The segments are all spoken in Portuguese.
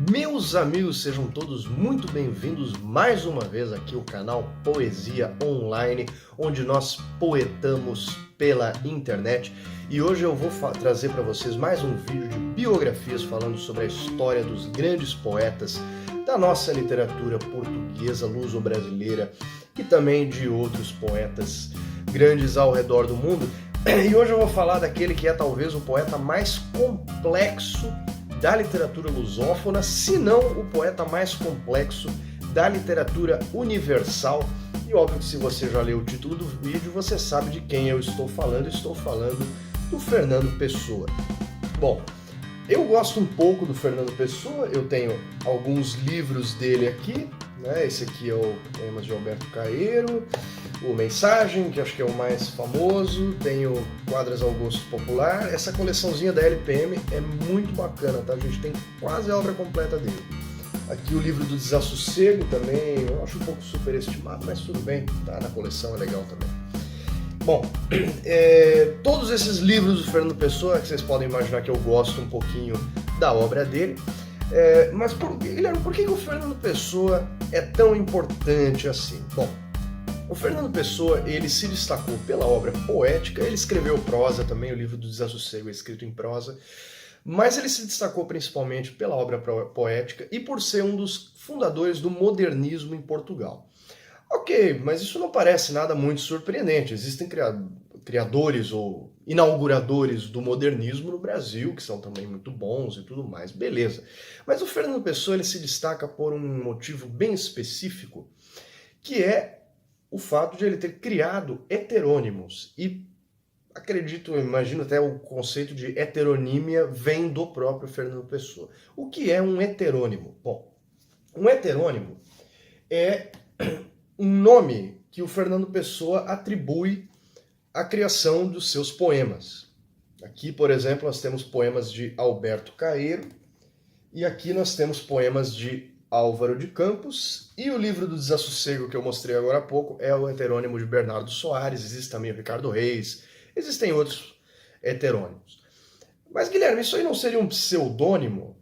Meus amigos, sejam todos muito bem-vindos mais uma vez aqui ao canal Poesia Online, onde nós poetamos pela internet. E hoje eu vou trazer para vocês mais um vídeo de biografias falando sobre a história dos grandes poetas da nossa literatura portuguesa, luso-brasileira e também de outros poetas grandes ao redor do mundo. E hoje eu vou falar daquele que é talvez o poeta mais complexo da literatura lusófona, se não o poeta mais complexo da literatura universal. E óbvio que se você já leu o título do vídeo, você sabe de quem eu estou falando. Estou falando do Fernando Pessoa. Bom, eu gosto um pouco do Fernando Pessoa, eu tenho alguns livros dele aqui, né? Esse aqui é o Poemas de Alberto Caeiro, o Mensagem, que acho que é o mais famoso, tem o Quadras ao Gosto Popular. Essa coleçãozinha da LPM é muito bacana, tá? A gente tem quase a obra completa dele. Aqui o livro do Desassossego também, eu acho um pouco superestimado, mas tudo bem, tá na coleção, é legal também. Bom, todos esses livros do Fernando Pessoa, que vocês podem imaginar que eu gosto um pouquinho da obra dele, mas Guilherme, por que o Fernando Pessoa é tão importante assim? Bom, o Fernando Pessoa, ele se destacou pela obra poética, ele escreveu prosa também, o livro do Desassossego é escrito em prosa, mas ele se destacou principalmente pela obra poética e por ser um dos fundadores do modernismo em Portugal. Ok, mas isso não parece nada muito surpreendente. Existem criadores ou inauguradores do modernismo no Brasil, que são também muito bons e tudo mais, beleza. Mas o Fernando Pessoa, ele se destaca por um motivo bem específico, que é o fato de ele ter criado heterônimos. E acredito, imagino até o conceito de heteronímia vem do próprio Fernando Pessoa. O que é um heterônimo? Bom, um heterônimo é um nome que o Fernando Pessoa atribui à criação dos seus poemas. Aqui, por exemplo, nós temos poemas de Alberto Caeiro, e aqui nós temos poemas de Álvaro de Campos, e o livro do Desassossego que eu mostrei agora há pouco é o heterônimo de Bernardo Soares, existe também o Ricardo Reis, existem outros heterônimos. Mas, Guilherme, isso aí não seria um pseudônimo?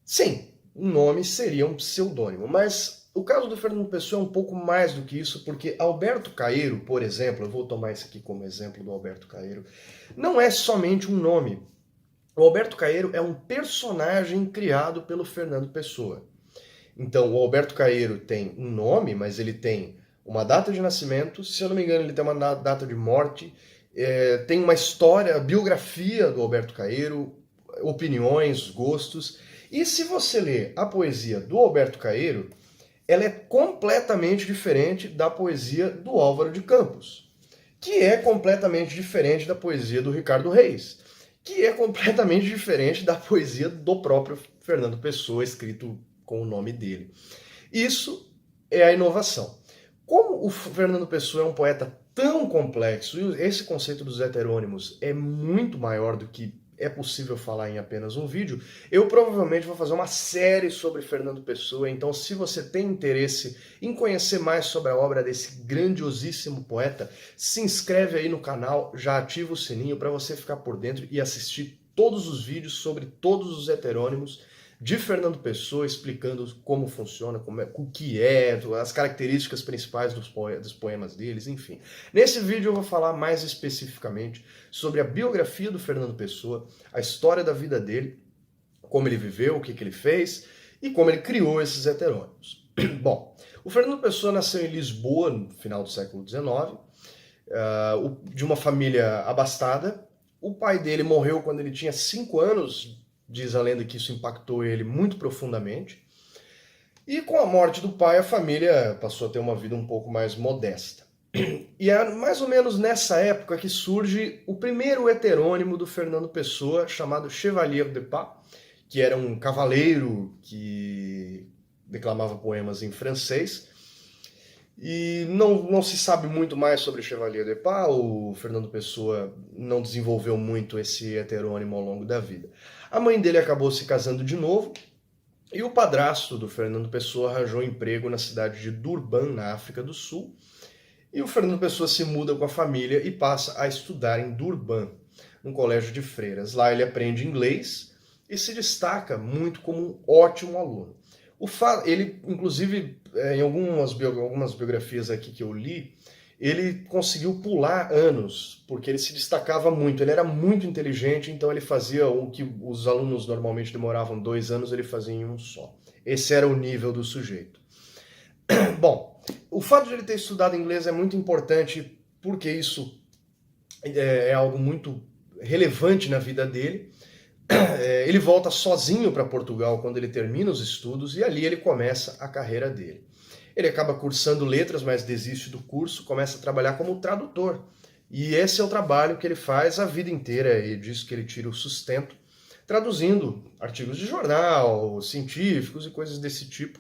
Sim, um nome seria um pseudônimo, mas o caso do Fernando Pessoa é um pouco mais do que isso, porque Alberto Caeiro, por exemplo, eu vou tomar isso aqui como exemplo do Alberto Caeiro, não é somente um nome. O Alberto Caeiro é um personagem criado pelo Fernando Pessoa. Então, o Alberto Caeiro tem um nome, mas ele tem uma data de nascimento, se eu não me engano, ele tem uma data de morte, tem uma história, a biografia do Alberto Caeiro, opiniões, gostos. E se você ler a poesia do Alberto Caeiro, ela é completamente diferente da poesia do Álvaro de Campos, que é completamente diferente da poesia do Ricardo Reis, que é completamente diferente da poesia do próprio Fernando Pessoa, escrito com o nome dele. Isso é a inovação. Como o Fernando Pessoa é um poeta tão complexo, e esse conceito dos heterônimos é muito maior do que é possível falar em apenas um vídeo, eu provavelmente vou fazer uma série sobre Fernando Pessoa, então se você tem interesse em conhecer mais sobre a obra desse grandiosíssimo poeta, se inscreve aí no canal, já ativa o sininho para você ficar por dentro e assistir todos os vídeos sobre todos os heterônimos de Fernando Pessoa, explicando como funciona, o que é, as características principais dos poemas deles, enfim. Nesse vídeo eu vou falar mais especificamente sobre a biografia do Fernando Pessoa, a história da vida dele, como ele viveu, o que ele fez e como ele criou esses heterônimos. Bom, o Fernando Pessoa nasceu em Lisboa no final do século XIX, de uma família abastada. O pai dele morreu quando ele tinha 5 anos, diz a lenda que isso impactou ele muito profundamente. E com a morte do pai, a família passou a ter uma vida um pouco mais modesta. E é mais ou menos nessa época que surge o primeiro heterônimo do Fernando Pessoa, chamado Chevalier de Pas, que era um cavaleiro que declamava poemas em francês. E não se sabe muito mais sobre Chevalier de Pas, o Fernando Pessoa não desenvolveu muito esse heterônimo ao longo da vida. A mãe dele acabou se casando de novo, e o padrasto do Fernando Pessoa arranjou emprego na cidade de Durban, na África do Sul, e o Fernando Pessoa se muda com a família e passa a estudar em Durban, num colégio de freiras. Lá ele aprende inglês e se destaca muito como um ótimo aluno. Ele, inclusive, em algumas biografias aqui que eu li, ele conseguiu pular anos, porque ele se destacava muito, ele era muito inteligente, então ele fazia o que os alunos normalmente demoravam 2 anos, ele fazia em um só. Esse era o nível do sujeito. Bom, o fato de ele ter estudado inglês é muito importante, porque isso é algo muito relevante na vida dele. Ele volta sozinho para Portugal quando ele termina os estudos e ali ele começa a carreira dele. Ele acaba cursando letras, mas desiste do curso, começa a trabalhar como tradutor. E esse é o trabalho que ele faz a vida inteira, e disso que ele tira o sustento, traduzindo artigos de jornal, científicos e coisas desse tipo,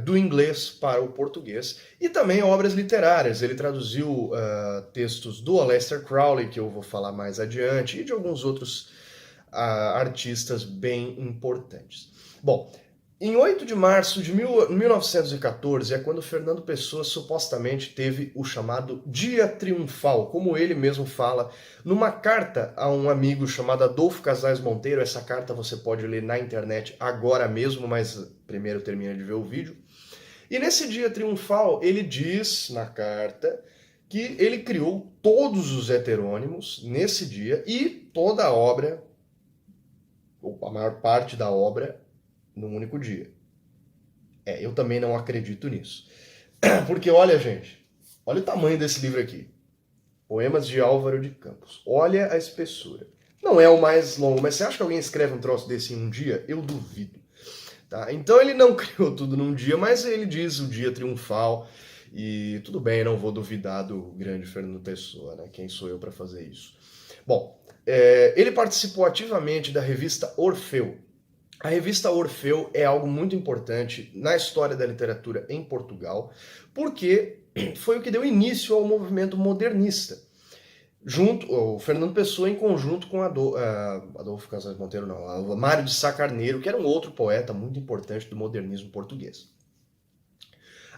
do inglês para o português. E também obras literárias. Ele traduziu textos do Aleister Crowley, que eu vou falar mais adiante, e de alguns outros artistas bem importantes. Bom, em 8 de março de 1914 é quando Fernando Pessoa supostamente teve o chamado Dia Triunfal, como ele mesmo fala numa carta a um amigo chamado Adolfo Casais Monteiro. Essa carta você pode ler na internet agora mesmo, mas primeiro termina de ver o vídeo. E nesse Dia Triunfal ele diz na carta que ele criou todos os heterônimos nesse dia e toda a obra, ou a maior parte da obra, num único dia. Eu também não acredito nisso. Porque olha, gente, olha o tamanho desse livro aqui. Poemas de Álvaro de Campos. Olha a espessura. Não é o mais longo, mas você acha que alguém escreve um troço desse em um dia? Eu duvido. Tá? Então ele não criou tudo num dia, mas ele diz o Dia Triunfal. E tudo bem, não vou duvidar do grande Fernando Pessoa, né? Quem sou eu para fazer isso? Bom, ele participou ativamente da revista Orfeu. A revista Orfeu é algo muito importante na história da literatura em Portugal, porque foi o que deu início ao movimento modernista. O Fernando Pessoa em conjunto com Adolfo Casais Monteiro, não, Mário de Sá Carneiro, que era um outro poeta muito importante do modernismo português.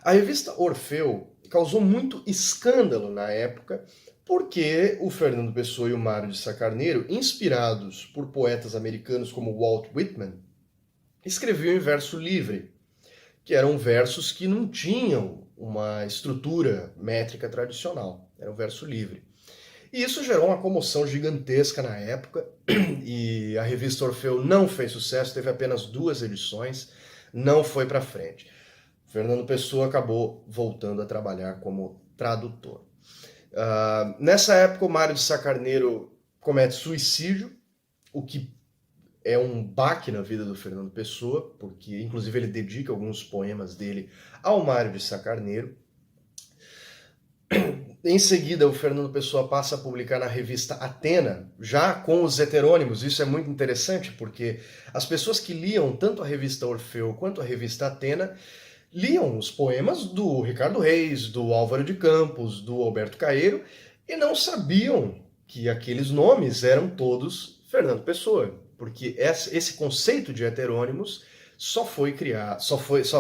A revista Orfeu causou muito escândalo na época, porque o Fernando Pessoa e o Mário de Sá Carneiro, inspirados por poetas americanos como Walt Whitman, escreviam em verso livre, que eram versos que não tinham uma estrutura métrica tradicional, era um verso livre. E isso gerou uma comoção gigantesca na época, e a revista Orfeu não fez sucesso, teve apenas 2 edições, não foi para frente. Fernando Pessoa acabou voltando a trabalhar como tradutor. Nessa época, o Mário de Sá Carneiro comete suicídio, o que é um baque na vida do Fernando Pessoa, porque inclusive ele dedica alguns poemas dele ao Mário de Sá Carneiro. Em seguida, o Fernando Pessoa passa a publicar na revista Atena, já com os heterônimos. Isso é muito interessante, porque as pessoas que liam tanto a revista Orfeu quanto a revista Atena liam os poemas do Ricardo Reis, do Álvaro de Campos, do Alberto Caeiro, e não sabiam que aqueles nomes eram todos Fernando Pessoa, porque esse conceito de heterônimos só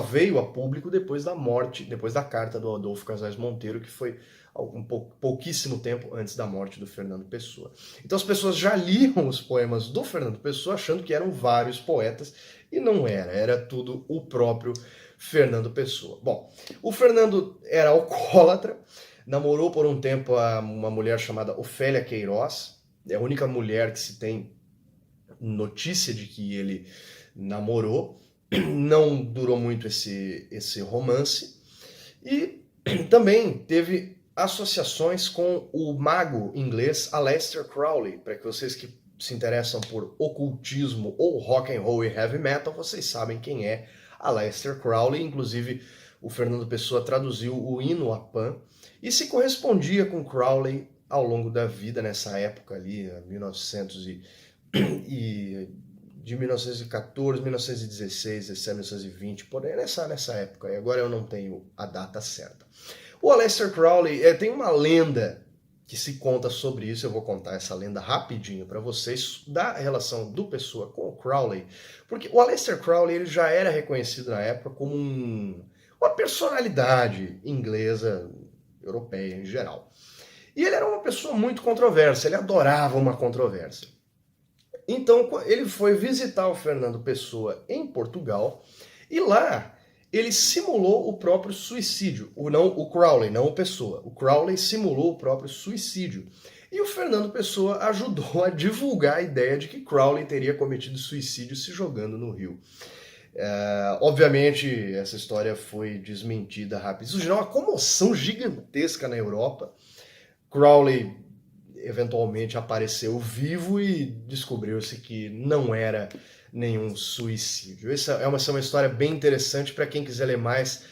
veio a público depois da morte, depois da carta do Adolfo Casais Monteiro, que foi pouquíssimo tempo antes da morte do Fernando Pessoa. Então as pessoas já liam os poemas do Fernando Pessoa achando que eram vários poetas, e não era tudo o próprio Fernando Pessoa. Bom, o Fernando era alcoólatra, namorou por um tempo uma mulher chamada Ofélia Queiroz, é a única mulher que se tem notícia de que ele namorou. Não durou muito esse romance, e também teve associações com o mago inglês Aleister Crowley. Para que vocês que se interessam por ocultismo ou rock and roll e heavy metal, vocês sabem quem é Aleister Crowley. Inclusive o Fernando Pessoa traduziu o Hino a Pan e se correspondia com Crowley ao longo da vida, nessa época ali, de 1914, 1916, 1920, por aí, nessa época. E agora eu não tenho a data certa. O Aleister Crowley, tem uma lenda que se conta sobre isso. Eu vou contar essa lenda rapidinho para vocês, da relação do Pessoa com o Crowley, porque o Aleister Crowley ele já era reconhecido na época como uma personalidade inglesa, europeia em geral. E ele era uma pessoa muito controversa, ele adorava uma controvérsia. Então ele foi visitar o Fernando Pessoa em Portugal e lá ele simulou o próprio suicídio. O Crowley, não o Pessoa. O Crowley simulou o próprio suicídio. E o Fernando Pessoa ajudou a divulgar a ideia de que Crowley teria cometido suicídio se jogando no rio. Obviamente, essa história foi desmentida rápido. Isso gerou uma comoção gigantesca na Europa. Crowley eventualmente apareceu vivo e descobriu-se que não era nenhum suicídio. Essa é uma história bem interessante para quem quiser ler mais.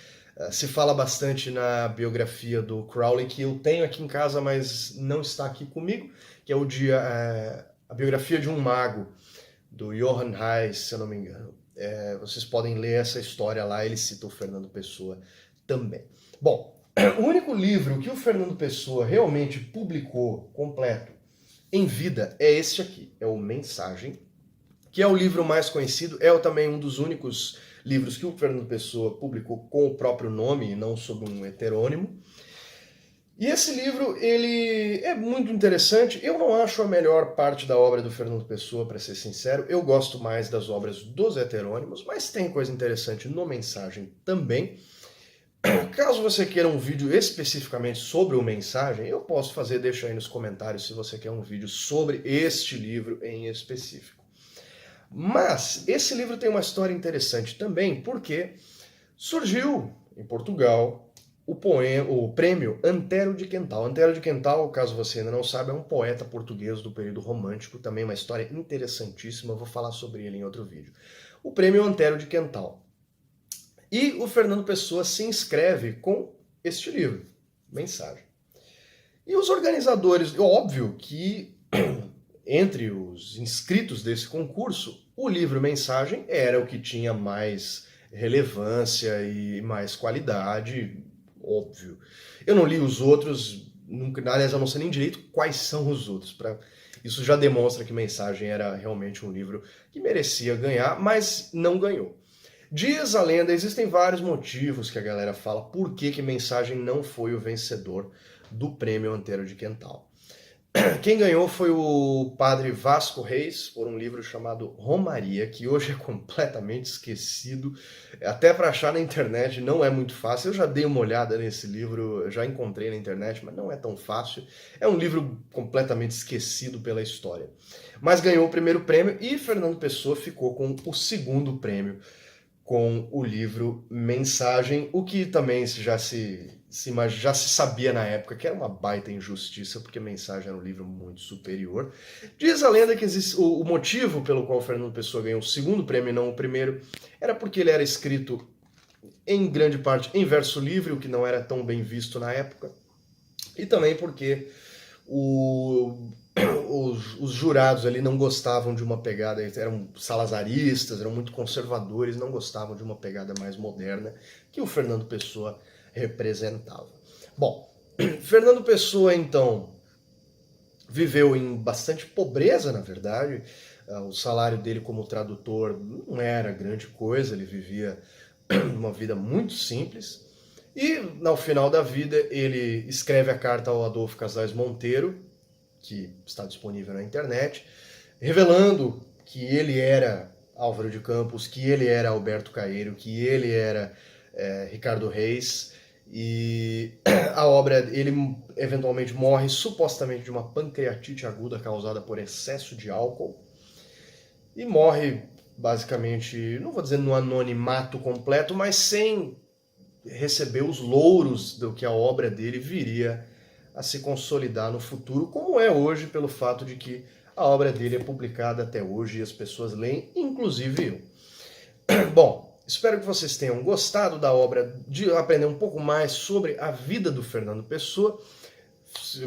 Se fala bastante na biografia do Crowley, que eu tenho aqui em casa, mas não está aqui comigo, que é a biografia de um mago, do Johann Reis, se eu não me engano. Vocês podem ler essa história lá, ele cita o Fernando Pessoa também. Bom, o único livro que o Fernando Pessoa realmente publicou completo em vida é este aqui, é o Mensagem, que é o livro mais conhecido, é também um dos únicos livros que o Fernando Pessoa publicou com o próprio nome e não sob um heterônimo. E esse livro, ele é muito interessante. Eu não acho a melhor parte da obra do Fernando Pessoa, para ser sincero. Eu gosto mais das obras dos heterônimos, mas tem coisa interessante no Mensagem também. Caso você queira um vídeo especificamente sobre o Mensagem, eu posso fazer, deixa aí nos comentários se você quer um vídeo sobre este livro em específico. Mas esse livro tem uma história interessante também, porque surgiu em Portugal o prêmio Antero de Quental. Antero de Quental, caso você ainda não saiba, é um poeta português do período romântico, também uma história interessantíssima, eu vou falar sobre ele em outro vídeo. O prêmio Antero de Quental. E o Fernando Pessoa se inscreve com este livro, Mensagem. E os organizadores, óbvio que entre os inscritos desse concurso, o livro Mensagem era o que tinha mais relevância e mais qualidade, óbvio. Eu não li os outros, nunca, aliás, eu não sei nem direito quais são os outros. Isso já demonstra que Mensagem era realmente um livro que merecia ganhar, mas não ganhou. Diz a lenda, existem vários motivos que a galera fala por que Mensagem não foi o vencedor do prêmio Antero de Quental. Quem ganhou foi o padre Vasco Reis, por um livro chamado Romaria, que hoje é completamente esquecido, até para achar na internet não é muito fácil. Eu já dei uma olhada nesse livro, já encontrei na internet, mas não é tão fácil. É um livro completamente esquecido pela história. Mas ganhou o primeiro prêmio e Fernando Pessoa ficou com o segundo prêmio, com o livro Mensagem, o que também já se sabia na época que era uma baita injustiça, porque Mensagem era um livro muito superior. Diz a lenda que o motivo pelo qual Fernando Pessoa ganhou o segundo prêmio e não o primeiro era porque ele era escrito em grande parte em verso livre, o que não era tão bem visto na época, e também porque os jurados ali não gostavam de uma pegada, eram salazaristas, eram muito conservadores, não gostavam de uma pegada mais moderna que o Fernando Pessoa representava. Bom, Fernando Pessoa, então, viveu em bastante pobreza, na verdade. O salário dele como tradutor não era grande coisa, ele vivia uma vida muito simples. E, no final da vida, ele escreve a carta ao Adolfo Casais Monteiro, que está disponível na internet, revelando que ele era Álvaro de Campos, que ele era Alberto Caeiro, que ele era Ricardo Reis, e a obra, ele eventualmente morre supostamente de uma pancreatite aguda causada por excesso de álcool, e morre basicamente, não vou dizer no anonimato completo, mas sem receber os louros do que a obra dele viria a se consolidar no futuro, como é hoje, pelo fato de que a obra dele é publicada até hoje e as pessoas leem, inclusive eu. Bom, espero que vocês tenham gostado da obra, de aprender um pouco mais sobre a vida do Fernando Pessoa.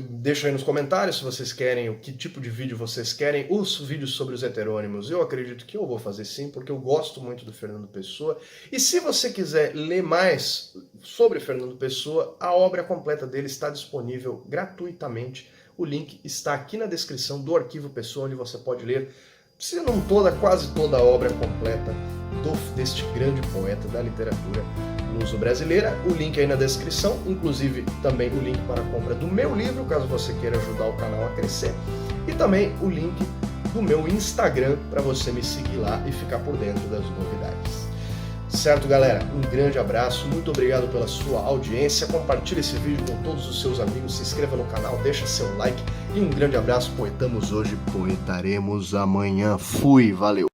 Deixa aí nos comentários se vocês querem, que tipo de vídeo vocês querem, os vídeos sobre os heterônimos. Eu acredito que eu vou fazer sim, porque eu gosto muito do Fernando Pessoa. E se você quiser ler mais sobre Fernando Pessoa, a obra completa dele está disponível gratuitamente. O link está aqui na descrição do Arquivo Pessoa, onde você pode ler, se não toda, quase toda a obra completa deste grande poeta da literatura luso-brasileira. O link aí na descrição, inclusive também o link para a compra do meu livro, caso você queira ajudar o canal a crescer, e também o link do meu Instagram para você me seguir lá e ficar por dentro das novidades. Certo, galera? Um grande abraço, muito obrigado pela sua audiência, compartilhe esse vídeo com todos os seus amigos, se inscreva no canal, deixa seu like e um grande abraço. Poetamos hoje, poetaremos amanhã. Fui, valeu!